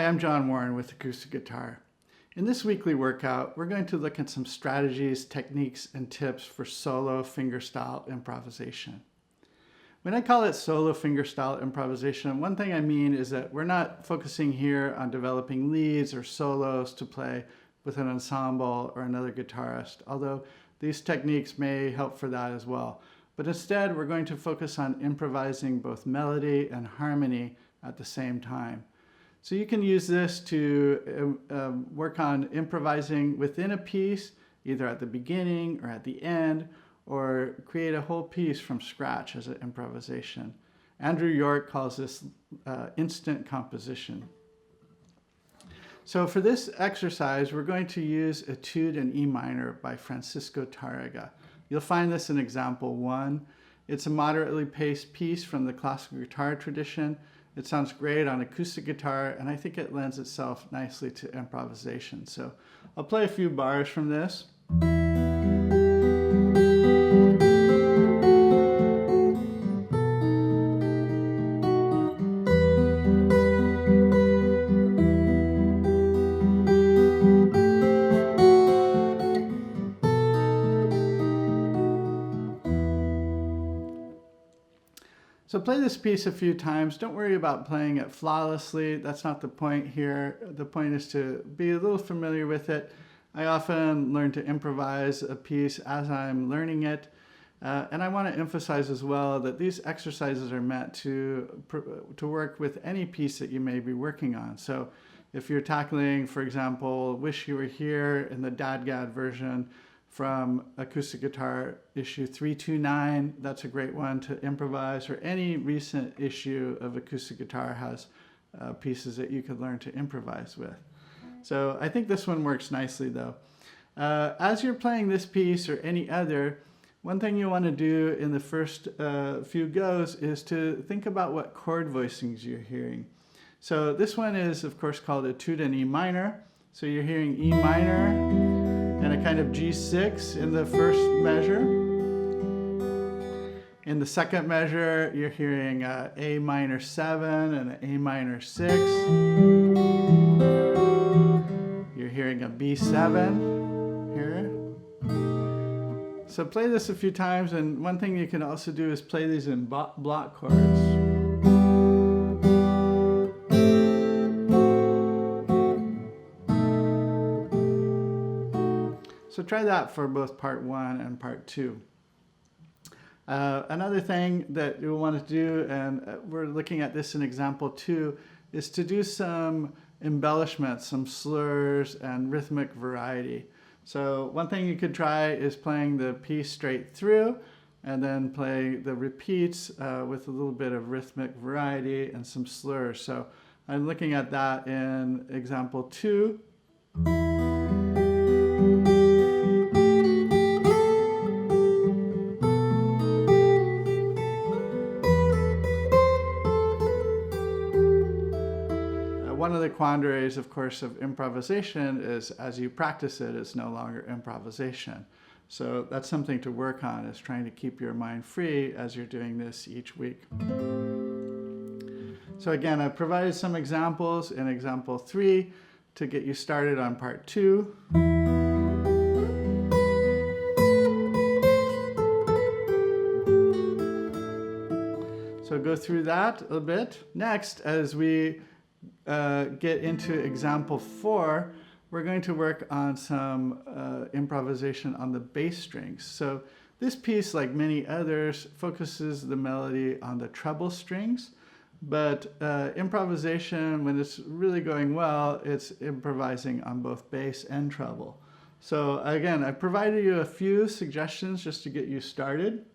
Hi, I'm John Warren with Acoustic Guitar. In this weekly workout, we're going to look at some strategies, techniques, and tips for solo fingerstyle improvisation. When I call it solo fingerstyle improvisation, one thing I mean is that we're not focusing here on developing leads or solos to play with an ensemble or another guitarist, although these techniques may help for that as well. But instead, we're going to focus on improvising both melody and harmony at the same time. So you can use this to work on improvising within a piece, either at the beginning or at the end, or create a whole piece from scratch as an improvisation. Andrew York calls this instant composition. So for this exercise, we're going to use Etude in E minor by Francisco Tárrega. You'll find this in example 1. It's a moderately paced piece from the classical guitar tradition. It sounds great on acoustic guitar, and I think it lends itself nicely to improvisation. So I'll play a few bars from this. So play this piece a few times. Don't worry about playing it flawlessly. That's not the point here. The point is to be a little familiar with it. I often learn to improvise a piece as I'm learning it. And I want to emphasize as well that these exercises are meant to work with any piece that you may be working on. So if you're tackling, for example, Wish You Were Here in the Dadgad version, from acoustic guitar issue 329, that's a great one to improvise, or any recent issue of acoustic guitar has pieces that you could learn to improvise with. So I think this one works nicely though. As you're playing this piece or any other, one thing you want to do in the first few goes is to think about what chord voicings you're hearing. So this one is of course called Etude in E minor. So you're hearing E minor, and a kind of G6 in the first measure. In the second measure, you're hearing A minor 7 and an A minor 6. You're hearing a B7 here. So play this a few times, and one thing you can also do is play these in block chords. So try that for both part 1 and part 2. Another thing that you'll want to do, and we're looking at this in example 2, is to do some embellishments, some slurs and rhythmic variety. So one thing you could try is playing the piece straight through and then play the repeats with a little bit of rhythmic variety and some slurs. So I'm looking at that in example 2. One of the quandaries, of course, of improvisation is as you practice it, it's no longer improvisation. So that's something to work on, is trying to keep your mind free as you're doing this each week. So again, I provided some examples in example 3 to get you started on part 2. So go through that a bit. Next, as we get into example 4, we're going to work on some improvisation on the bass strings. So this piece, like many others, focuses the melody on the treble strings, but improvisation, when it's really going well, it's improvising on both bass and treble. So again, I provided you a few suggestions just to get you started.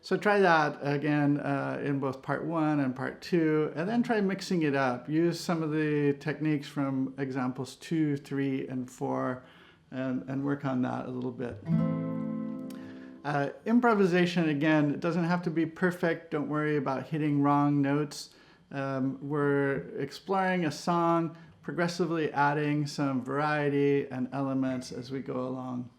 So try that again in both part 1 and part 2, and then try mixing it up. Use some of the techniques from examples 2, 3, and 4, and work on that a little bit. Improvisation, again, it doesn't have to be perfect. Don't worry about hitting wrong notes. We're exploring a song, progressively adding some variety and elements as we go along.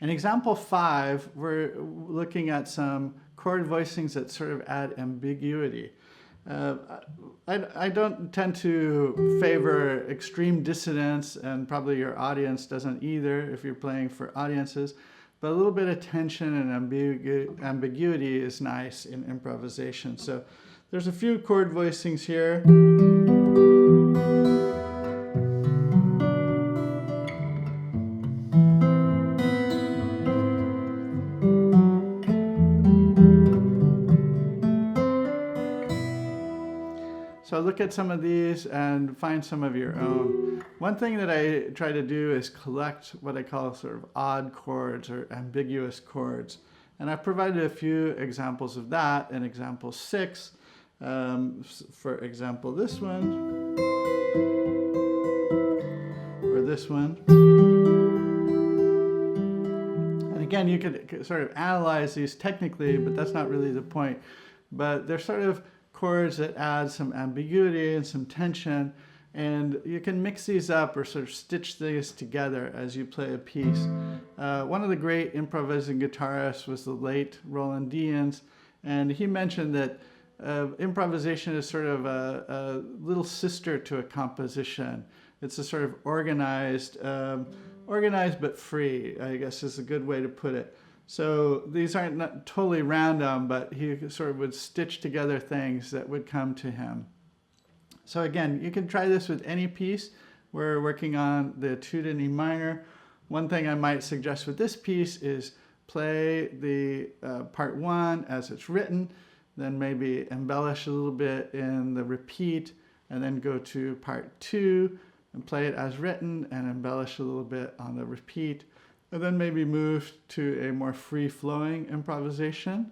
In example 5, we're looking at some chord voicings that sort of add ambiguity. I don't tend to favor extreme dissonance, and probably your audience doesn't either if you're playing for audiences, but a little bit of tension and ambiguity is nice in improvisation. So there's a few chord voicings here. So look at some of these and find some of your own. One thing that I try to do is collect what I call sort of odd chords or ambiguous chords. And I've provided a few examples of that in example 6. For example, this one, or this one. And again, you could sort of analyze these technically, but that's not really the point. But they're sort of chords that add some ambiguity and some tension, and you can mix these up or sort of stitch these together as you play a piece. One of the great improvising guitarists was the late Roland Deans, and he mentioned that improvisation is sort of a little sister to a composition. It's a sort of organized but free, I guess is a good way to put it. So these aren't not totally random, but he sort of would stitch together things that would come to him. So again, you can try this with any piece. We're working on the Etude in E minor. One thing I might suggest with this piece is play the part 1 as it's written, then maybe embellish a little bit in the repeat, and then go to part 2 and play it as written and embellish a little bit on the repeat. And then maybe move to a more free-flowing improvisation.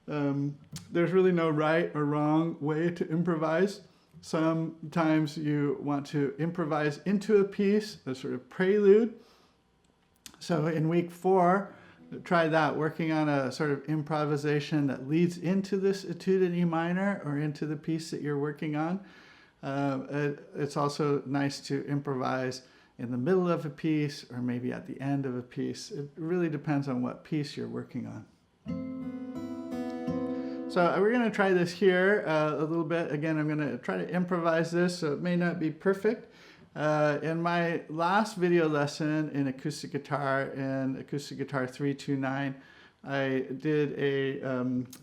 There's really no right or wrong way to improvise. Sometimes you want to improvise into a piece, a sort of prelude. So in week 4, try that, working on a sort of improvisation that leads into this Etude in E minor or into the piece that you're working on. It's also nice to improvise in the middle of a piece or maybe at the end of a piece. It really depends on what piece you're working on. So we're going to try this here a little bit. Again, I'm going to try to improvise this, so it may not be perfect. In my last video lesson in acoustic guitar, in Acoustic Guitar 329, I did a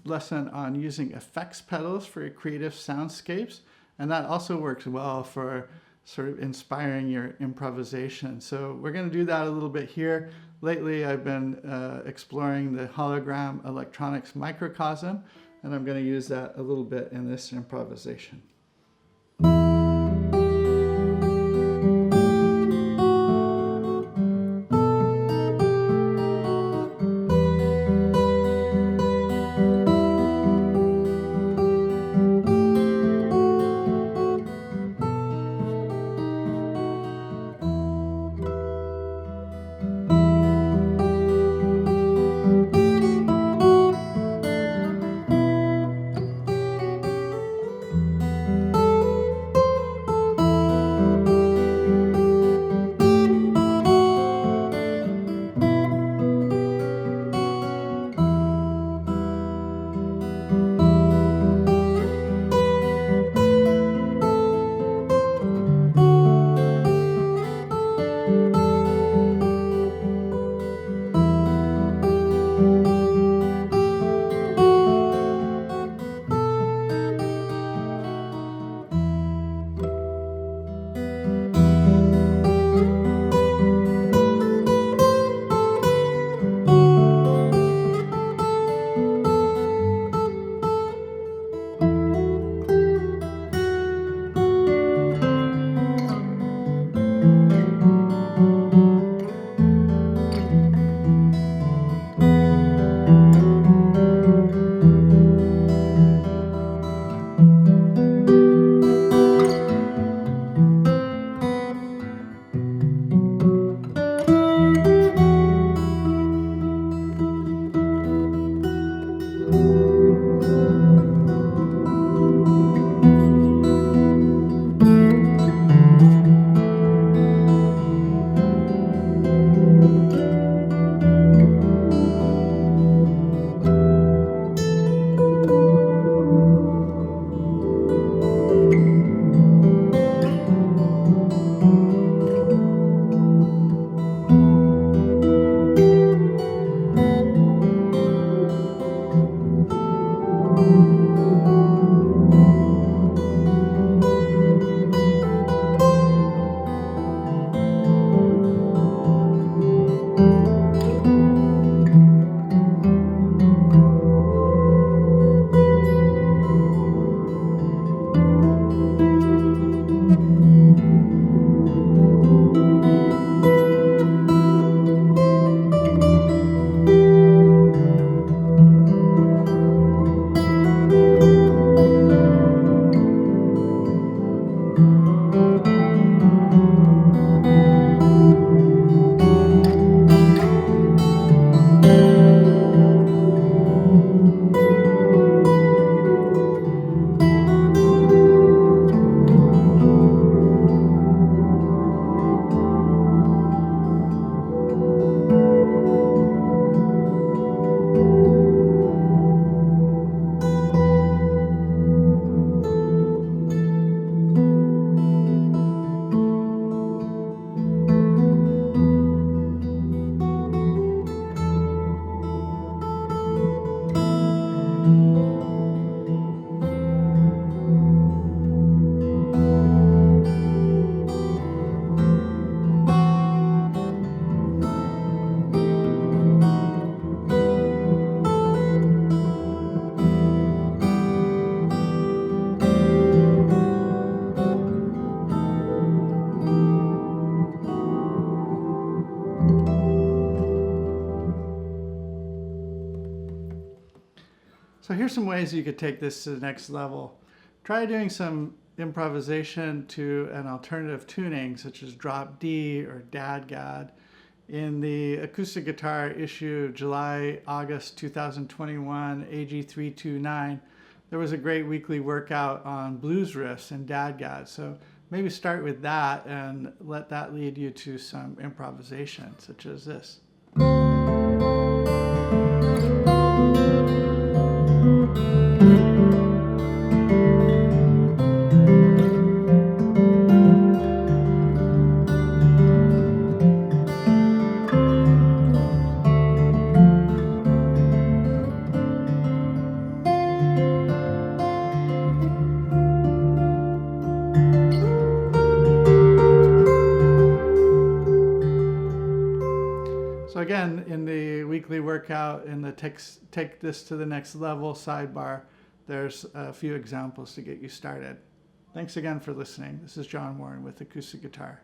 lesson on using effects pedals for your creative soundscapes, and that also works well for sort of inspiring your improvisation. So we're going to do that a little bit here. Lately, I've been exploring the hologram electronics microcosm, and I'm going to use that a little bit in this improvisation. So here's some ways you could take this to the next level. Try doing some improvisation to an alternative tuning, such as drop D or dadgad. In the acoustic guitar issue, July-August 2021, AG329, there was a great weekly workout on blues riffs and dadgad. So maybe start with that and let that lead you to some improvisation, such as this. So again, in the weekly workout, in the take this to the next level sidebar, there's a few examples to get you started. Thanks again for listening. This is John Warren with Acoustic Guitar.